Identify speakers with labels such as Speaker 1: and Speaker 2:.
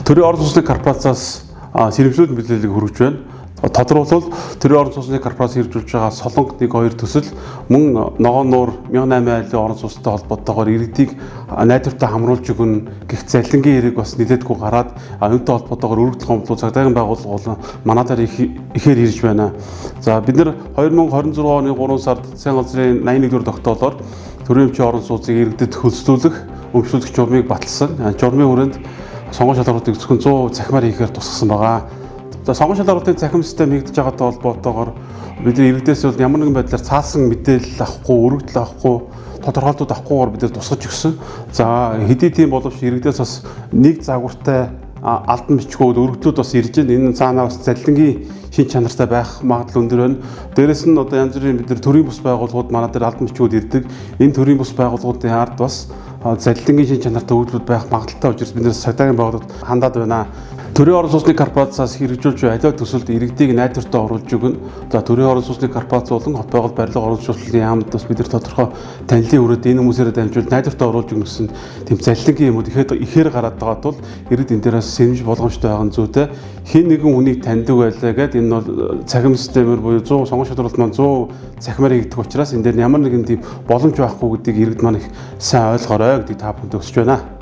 Speaker 1: Төрийн орон сууцны корпорацаас сэрэмжлүүд мэдээллийг хүргэж байна. Тодорхойлбол төрийн орон сууцны корпорац хэрэгжүүлж байгаа Солонг 1-2 төсөл мөн Ногоон нуур 1008 айлын орон сууцтай холбоотойгоор иргэдийг найдвартай хамруулж өгнө гэх залингийн хэрэг бас нэлээдгүй гараад үүнтэй холбоотойгоор өргөдөл гомдлоо цагдаагийн байгууллага болон манайдаар ихээр ирж байна. За бид нэр 2026 оны 3 сард засгийн газрын 81-р тогтоолоор төрийн өмчийн орон сууцыг иргэдэд хөлслүүлэх, өмчлүүлэх журмыг баталсан. Журмын хүрээнд сонгон шалгалтыг зөвхөн 100% цахимаар хийхээр тусгасан байгаа. За сонгон шалгалтын цахим систем хийгдэж байгаатай холбоотойгоор бидний иргэдээс бол ямар нэгэн байдлаар цаасан мэдээлэл авахгүй, өргөдөл авахгүй, тодорхойлолтууд авахгүйгээр бид тусгаж өгсөн. За хэдий тийм боловч иргэдээс бас нэг загвартай алдан бичгүүд өргөдлүүд бас ирж байна. Энэ цаанаа бас залингийн шин чанартай байх магадлал өндөр байна. Дээрэс нь одоо янз бүрийн бид нар төрийн бус байгууллагууд манай дээр алдан бичгүүд ирдэг. Энэ төрийн бус байгууллагуудын ард бас залингийн шин чанартай өгдлүүд байх магадaltaй учраас бид нэр цагдаагийн байгууллагад хандаад байна. Төрийн орон сууцны корпорацаас хэрэгжүүлж буй аливаа төсөлд иргэдийг найдвартай оруулж өгнө. За төрийн орон сууцны корпорац болон хот байгуулалт барилга оруулалтын яамд бас бид нар тодорхой танилын өрөөд энэ хүмүүсээрээ дамжуулж найдвартай оруулж өгнө гэсэн тийм залингийн юмуд ихээр гараад байгаа тул иргэд энэ дээрээс сэрэмж болгоомжтой байгаа нь зүйтэй. Хэн нэгэн хүнийг таньдаг байлаа гэд энэ бол цахим системээр буюу 100 сонгон шалралт маань 100 цахимаар хийгдэх учраас энэ дээр ямар нэгэн тийм боломж байхгүй гэдгийг иргэд маань их сайн ойлгоорой гэдгийг та бүхэнд өсөж байна.